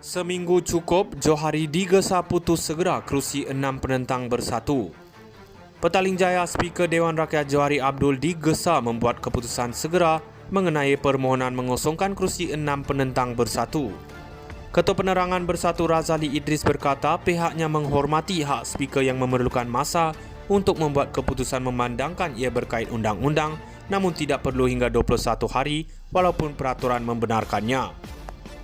Seminggu cukup, Johari digesa putus segera kerusi 6 penentang bersatu. Petaling Jaya Speaker Dewan Rakyat Johari Abdul digesa membuat keputusan segera mengenai permohonan mengosongkan kerusi 6 penentang bersatu. Ketua Penerangan Bersatu Razali Idris berkata pihaknya menghormati hak Speaker yang memerlukan masa untuk membuat keputusan memandangkan ia berkait undang-undang, namun tidak perlu hingga 21 hari walaupun peraturan membenarkannya.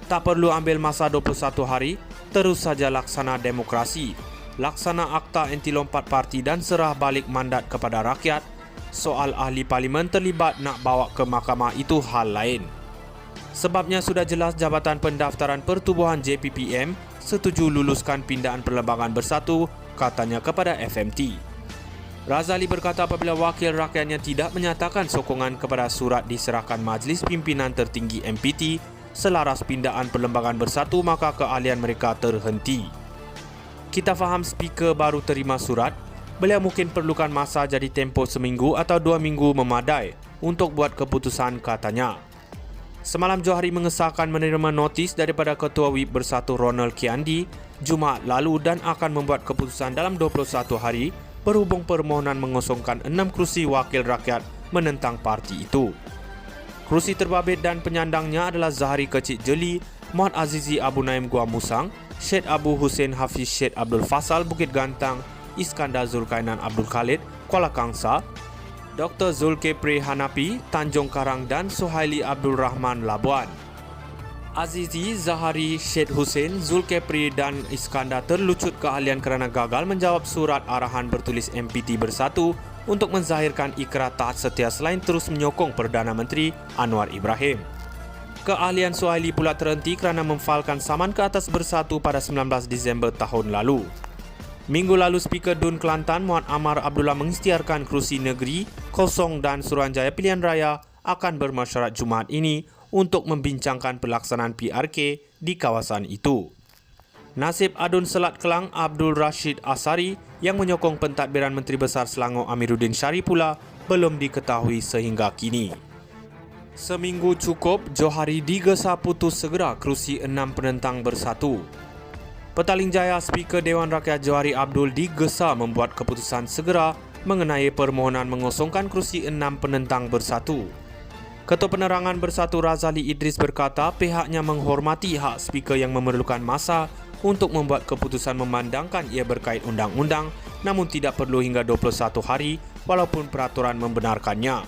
Tak perlu ambil masa 21 hari, terus saja laksana demokrasi, laksana akta anti lompat parti dan serah balik mandat kepada rakyat. Soal ahli parlimen terlibat nak bawa ke mahkamah itu hal lain. Sebabnya sudah jelas Jabatan Pendaftaran Pertubuhan JPPM setuju luluskan pindaan perlembagaan bersatu, katanya kepada FMT. Razali berkata apabila wakil rakyatnya tidak menyatakan sokongan kepada surat diserahkan Majlis Pimpinan Tertinggi MPT selaras pindaan perlembagaan bersatu, maka keahlian mereka terhenti. Kita faham Speaker baru terima surat, beliau mungkin perlukan masa jadi tempoh seminggu atau 2 minggu memadai untuk buat keputusan, katanya. Semalam Johari mengesahkan menerima notis daripada Ketua Whip Bersatu Ronald Kiandi Jumaat lalu dan akan membuat keputusan dalam 21 hari berhubung permohonan mengosongkan 6 kerusi wakil rakyat menentang parti itu. Kerusi terbabit dan penyandangnya adalah Zahari Kecik Jeli, Muhammad Azizi Abu Naim Gua Musang, Syed Abu Hussein Hafiz Syed Abdul Fasal Bukit Gantang, Iskandar Zulkainan Abdul Khalid Kuala Kangsar, Dr. Zulkifli Hanafi Tanjung Karang dan Suhaili Abdul Rahman Labuan. Azizi, Zahari, Syed Hussein, Zulkifli dan Iskandar terlucut keahlian kerana gagal menjawab surat arahan bertulis MPT Bersatu untuk menzahirkan ikrar taat setia selain terus menyokong Perdana Menteri Anwar Ibrahim. Keahlian Suhaili pula terhenti kerana memfalkan saman ke atas Bersatu pada 19 Disember tahun lalu. Minggu lalu Speaker DUN Kelantan Muhammad Amar Abdullah mengisytiharkan kerusi negeri, kosong dan Suruhanjaya Pilihan Raya akan bermesyuarat Jumaat ini untuk membincangkan pelaksanaan PRK di kawasan itu. Nasib Adun Selat Kelang Abdul Rashid Asari yang menyokong pentadbiran Menteri Besar Selangor Amiruddin Syarif pula belum diketahui sehingga kini. Seminggu cukup, Johari digesa putus segera kerusi 6 penentang bersatu. Petaling Jaya Speaker Dewan Rakyat Johari Abdul digesa membuat keputusan segera mengenai permohonan mengosongkan kerusi 6 penentang bersatu. Ketua Penerangan Bersatu Razali Idris berkata pihaknya menghormati hak Speaker yang memerlukan masa untuk membuat keputusan memandangkan ia berkait undang-undang, namun tidak perlu hingga 21 hari walaupun peraturan membenarkannya.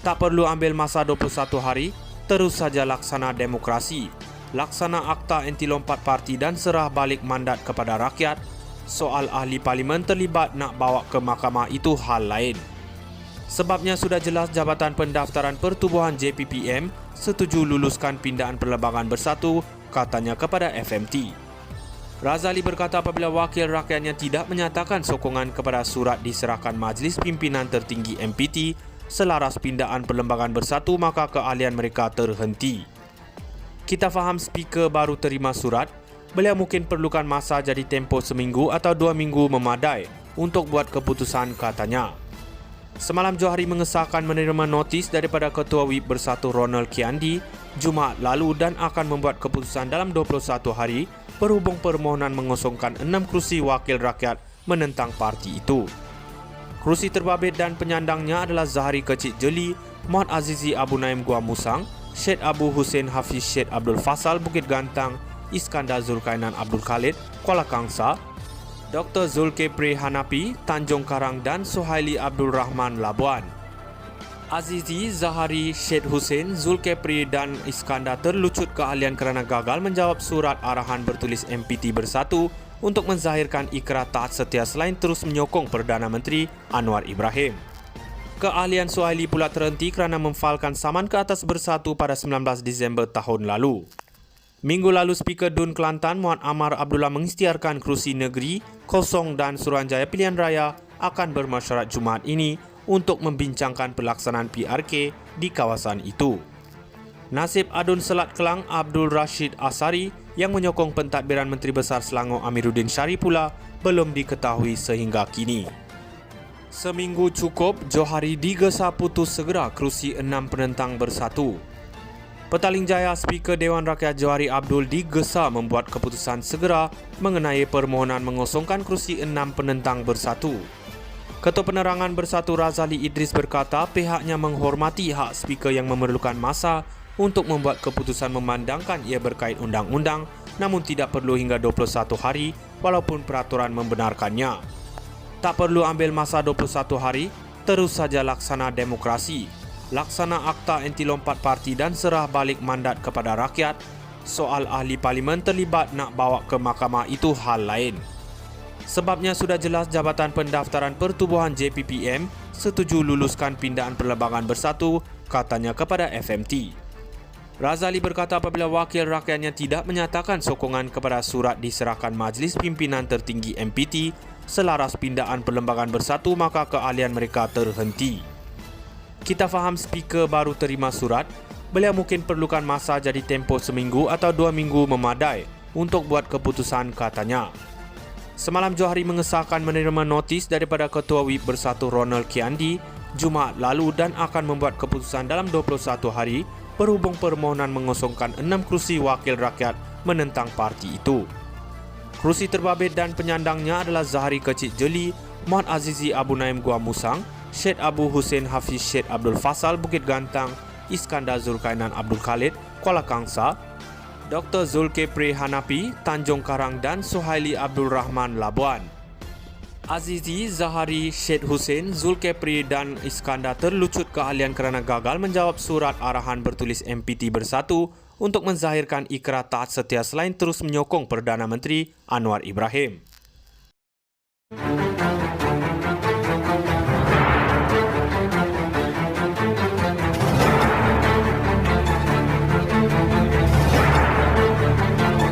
Tak perlu ambil masa 21 hari, terus saja laksana demokrasi, laksana akta anti lompat parti dan serah balik mandat kepada rakyat. Soal ahli parlimen terlibat nak bawa ke mahkamah itu hal lain. Sebabnya sudah jelas Jabatan Pendaftaran Pertubuhan JPPM setuju luluskan pindaan perlembagaan bersatu, katanya kepada FMT. Razali berkata apabila wakil rakyatnya tidak menyatakan sokongan kepada surat diserahkan Majlis Pimpinan Tertinggi MPT selaras pindaan perlembagaan bersatu, maka keahlian mereka terhenti. Kita faham Speaker baru terima surat, beliau mungkin perlukan masa jadi tempoh seminggu atau 2 minggu memadai untuk buat keputusan, katanya. Semalam Johari mengesahkan menerima notis daripada Ketua Whip Bersatu Ronald Kiandi Jumaat lalu dan akan membuat keputusan dalam 21 hari berhubung permohonan mengosongkan 6 kerusi wakil rakyat menentang parti itu. Kerusi terbabit dan penyandangnya adalah Zahari Kecik Jeli, Muhammad Azizi Abu Naim Gua Musang, Syed Abu Hussein Hafiz Syed Abdul Fasal Bukit Gantang, Iskandar Zulkainan Abdul Khalid Kuala Kangsar, Dr. Zulkifli Hanafi Tanjung Karang dan Suhaili Abdul Rahman Labuan. Azizi, Zahari, Syed Hussein, Zulkifli dan Iskandar terlucut keahlian kerana gagal menjawab surat arahan bertulis MPT Bersatu untuk menzahirkan ikrar taat setia selain terus menyokong Perdana Menteri Anwar Ibrahim. Keahlian Suhaili pula terhenti kerana memfalkan saman ke atas Bersatu pada 19 Disember tahun lalu. Minggu lalu Speaker DUN Kelantan Muhammad Amar Abdullah mengisytiharkan kerusi negeri, kosong dan Suruhanjaya Pilihan Raya akan bermesyuarat Jumaat ini untuk membincangkan pelaksanaan PRK di kawasan itu. Nasib Adun Selat Kelang Abdul Rashid Asari yang menyokong pentadbiran Menteri Besar Selangor Amiruddin Syarif pula belum diketahui sehingga kini. Seminggu cukup, Johari digesa putus segera kerusi 6 penentang bersatu. Petaling Jaya Speaker Dewan Rakyat Johari Abdul digesa membuat keputusan segera mengenai permohonan mengosongkan kerusi 6 penentang bersatu. Ketua Penerangan Bersatu Razali Idris berkata pihaknya menghormati hak Speaker yang memerlukan masa untuk membuat keputusan memandangkan ia berkait undang-undang, namun tidak perlu hingga 21 hari walaupun peraturan membenarkannya. Tak perlu ambil masa 21 hari, terus saja laksana demokrasi. Laksana akta anti lompat parti dan serah balik mandat kepada rakyat. Soal ahli parlimen terlibat nak bawa ke mahkamah itu hal lain. Sebabnya sudah jelas Jabatan Pendaftaran Pertubuhan JPPM setuju luluskan pindaan perlembagaan bersatu, katanya kepada FMT. Razali berkata apabila wakil rakyatnya tidak menyatakan sokongan kepada surat diserahkan Majlis Pimpinan Tertinggi MPT selaras pindaan perlembagaan bersatu, maka keahlian mereka terhenti. Kita faham Speaker baru terima surat, beliau mungkin perlukan masa, jadi tempoh seminggu atau 2 minggu memadai untuk buat keputusan, katanya. Semalam Johari mengesahkan menerima notis daripada Ketua Whip Bersatu Ronald Kiandi Jumaat lalu dan akan membuat keputusan dalam 21 hari berhubung permohonan mengosongkan 6 kerusi wakil rakyat menentang parti itu. Kerusi terbabit dan penyandangnya adalah Zahari Kecik Jeli, Muhammad Azizi Abu Naim Gua Musang, Syed Abu Hussein Hafiz Syed Abdul Fasal Bukit Gantang, Iskandar Zulkainan Abdul Khalid Kuala Kangsa, Dr. Zulkifli Hanapi Tanjung Karang dan Suhaili Abdul Rahman Labuan. Azizi, Zahari, Syed Hussein, Zulkifli dan Iskandar terlucut keahlian kerana gagal menjawab surat arahan bertulis MPT Bersatu untuk menzahirkan ikrar taat setia selain terus menyokong Perdana Menteri Anwar Ibrahim.